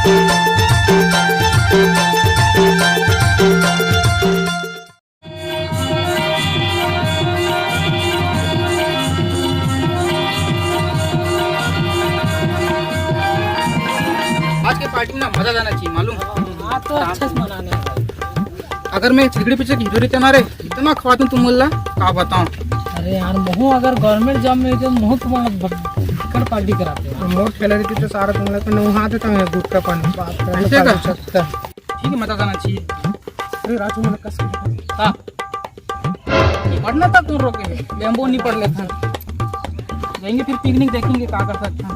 आज के पार्टी में ना मजा जाना चाहिए मालूम। हाँ तो अच्छे से मनाने हैं। अगर मैं छिगड़ी पीछे की हीरो रहते ना रे इतना खवातूं तुम मुल्ला का बताऊं। अरे यार मोह अगर गवर्नमेंट जॉब में तो मोह तुम्हारा पार्टी कराते हैं। मोट खेला रही थी तो सारा तुम लोग को हाथ देता है गुटका पानी ऐसे का ठीक है मजा जाना चाहिए। अरे राजू मैंने कस हाँ पढ़ना था तुम रोके बेम्बो नहीं पढ़ लेता जाएंगे फिर पिकनिक देखेंगे क्या कर सकते हैं।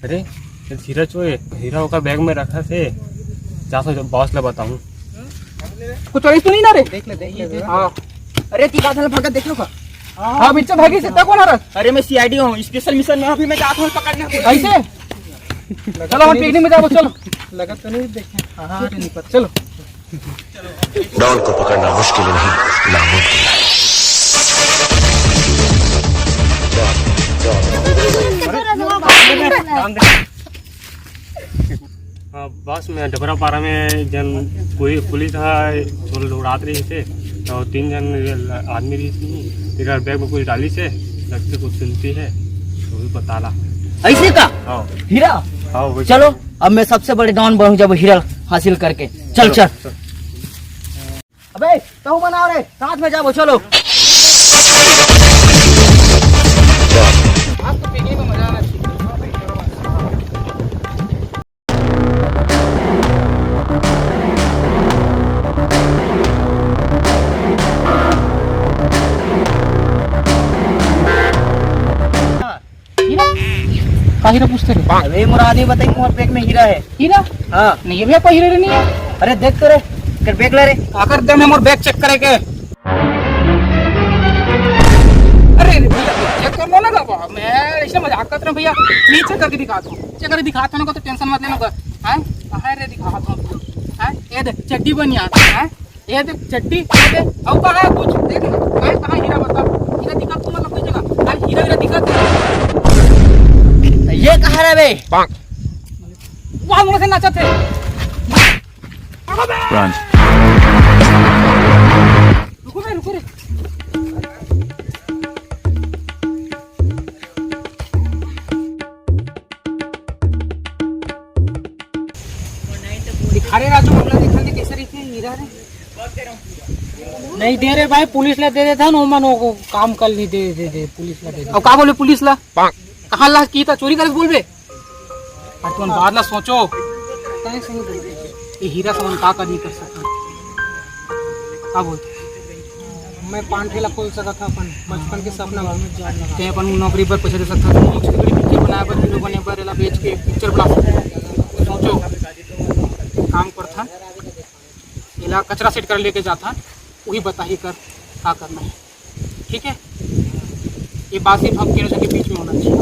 अरे हीरा चोए हीरा होकर बैग में रखा थे जा सो बॉस ले बताऊं कुछ और तो नहीं ना रे देख ले हाँ अरे ती बात भगत देख लो का हाँ बिच्चा भागी से कौन आ रहा। अरे मैं सीआईडी हूँ स्पेशल मिशन में अभी मैं जाता हूँ पकड़ने ऐसे चलो हम पिकनिक में जाओ चलो लगा तो नहीं देखे हाँ नहीं पता चलो डॉन को पकड़ना मुश्किल नहीं नामुमकिन है। हाँ बस में डबरा पारा में जन पुलिस है छोड़ उड़ात रही थे तो 3 जन आदमी रही थी तेरा बैग में कुछ डाली से लगते कुछ सुनती है तो भी पता ला ऐसे का हाँ हीरा। हाँ वही चलो अब मैं सबसे बड़े डॉन बनूं जब हीरा हासिल करके चल। अबे तो बनाओ रे साथ में जाओ चलो। आज तो पिकनिक में मजा आना चाहिए। हीरा पूछते रहे अरे मोरा आदमी बताई मोर बैग में हीरा है। हीरा हाँ नहीं है भैया कोई हीरा नहीं है। अरे देख तो रे कर बैग ले रे। अगर दम है मोर बैग चेक करे के अरे भैया चेक कर लो ना बाबा मैं ऐसे मजाक करता हूँ भैया प्लीज चेक करके दिखाता हूँ चेक करके दिखाता हूँ तो टेंशन मत लेना हैं कहाँ रे दिखाता हूँ हैं ये देख चड्डी बन यहाँ हैं ये देख चड्डी ये देख अब कहाँ है कुछ देख ना कहाँ हीरा बता हीरा दिखा तू मतलब कोई जगह हीरा हीरा दिखा ये कहा रे बे वहाँ मुझे नाचा थे रुको रे दिखा रे राजू हमने दिखा दे कैसे रही है हीरा रे नहीं दे रहे भाई पुलिस ला दे देता ना मनो को काम कर नहीं दे पुलिस ला दे अब का बोले पुलिस ला कहाँ ला की था चोरी कर बोल बे और तुम बाद ला सोचो ये हीरा समन का नहीं कर सकता का बोल मैं पान ठेला खोल सका था अपन बचपन के सपना ते अपन नौकरी पर पैसे दे सकता था पिक्चर बनाया पर हीरो बने पर एला बेच के पिक्चर बना सकता सोचो काम करता इला कचरा सेट कर लेके जाता वही बता ही कर क्या करना है ठीक है। ये बात सिर्फ हम तीनों के बीच में होना चाहिए।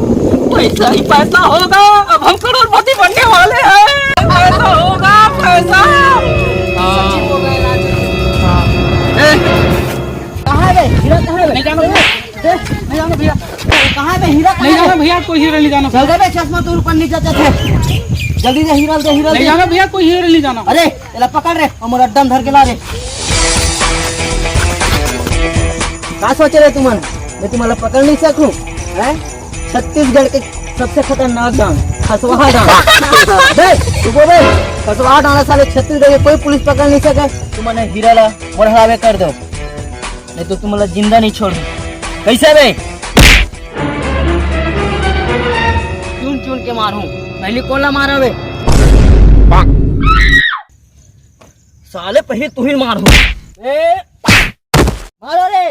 पैसा ही पैसा होगा अब हम करोड़पति बनने वाले हैं। पैसा होगा पैसा। कहाँ है हीरा कहाँ है नहीं जाना भैया नहीं जाना भैया कहाँ है हीरा नहीं जाना भैया कोई हीरा नहीं जाना जल्दी रे चश्मा तो ऊपर नीचे थे जल्दी से हीरा दे हीरा नहीं जाना भैया कोई हीरा नहीं जाना। अरे एला पकड़ रे हमारा अड्डा धर के ला रे क्या सोच रहे तुम मैं तुम्हारा पकड़ नहीं सकूं हैं छत्तीसगढ़ के सबसे खतरनाक डांग खसवाहा डांग खसवाहा डांग साले छत्तीसगढ़ के कोई पुलिस पकड़ नहीं सके तुम्हारे हीरा ला बढ़ावे कर दो नहीं तो तुम्हारा जिंदा नहीं छोड़ कैसे बे चुन चुन के मारूं पहले कोला मारा बे साले पहले तू ही मारू मारो रे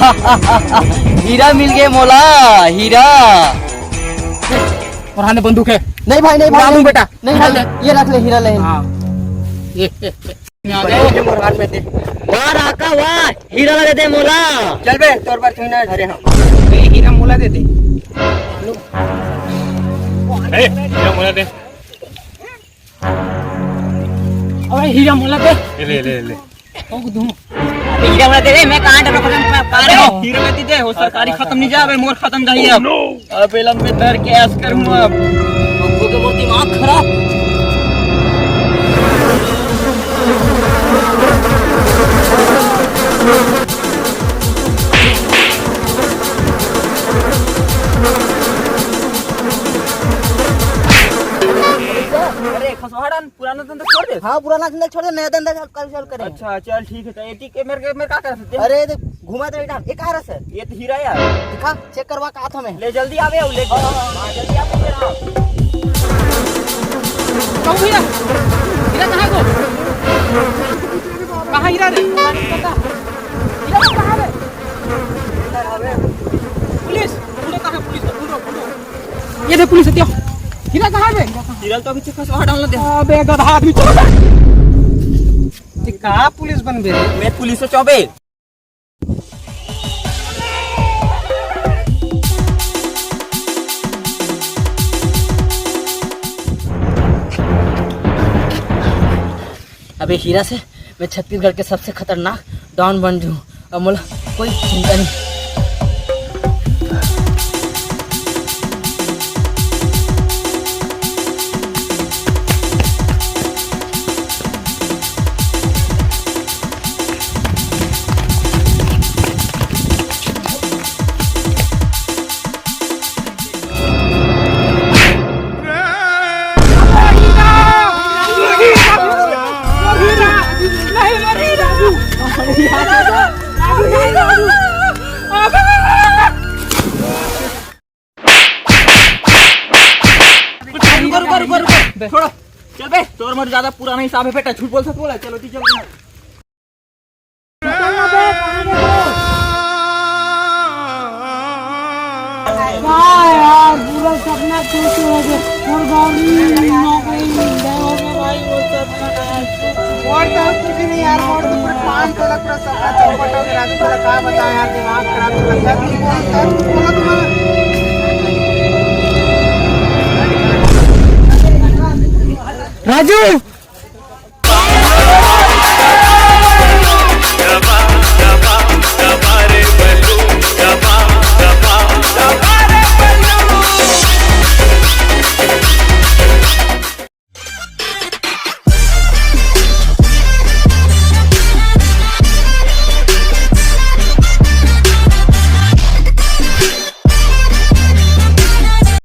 हीरा मिल गए मोला, हीरा। और हाथ में बंदूक है। नहीं भाई, नहीं भाई, मालूम नहीं बेटा। नहीं, ये रख ले, हीरा ले। हाँ ये आ जाओ। वाह राका वाह, हीरा लगा दे मोला। चल बे तोर पर क्यों ना धरे हम हीरा मोला दे दे। हीरा मोला दे। अबे हीरा मोला दे। ले ले ले हीरा मोला दे दे, मैं कहां डर हीरा में दे हो, सरकारी खत्म नहीं जावे, मोर खत्म जाही अब। अबे लंबे डर के ऐस करूं अब के मोर दिमाग खराब। अरे खसवाड़न पुराना धंधा छोड़ दे। हाँ पुराना धंधा छोड़ दे, नया धंधा कल चल करे। अच्छा चल ठीक है। तो एटी के मेरे का कर सकते हैं? अरे घुमा दे बेटा, ये कहां रहा है? ये तो हीरा यार, दिखा चेक करवा का हाथ में ले, जल्दी आवे ले। हां जल्दी आवे मेरा। कौन हीरा? हीरा कहाँ गो? कहाँ हीरा रे? हीरा कहाँ रे? पुलिस ढूंढो, कहाँ पुलिस ढूंढो। ये दे पुलिस हटियो। हीरा कहाँ रे? हीरा तो अभी चेक खसवा डालना दे। अबे गधा आदमी चलो बे। ये कहाँ पुलिस बन गए? मैं पुलिस से चौबे। अबे हीरा से मैं छत्तीसगढ़ के सबसे खतरनाक डॉन बन जाऊं, अब मोला कोई चिंता नहीं। छोड़ो चल बे, तोर मत ज्यादा पुराना हिसाब है बेटा, झूठ बोल सकता बोला। चलो ती चल यार पूरा सपना टूट हो गया और गौरी नौकरी मिल गई और भाई वो सब और तो कुछ नहीं यार, और तो पूरे 5 लाख पूरा सपना चौपट हो गया। थोड़ा क्या बताया यार, दिमाग खराब हो गया। बोला तुम्हारा राजू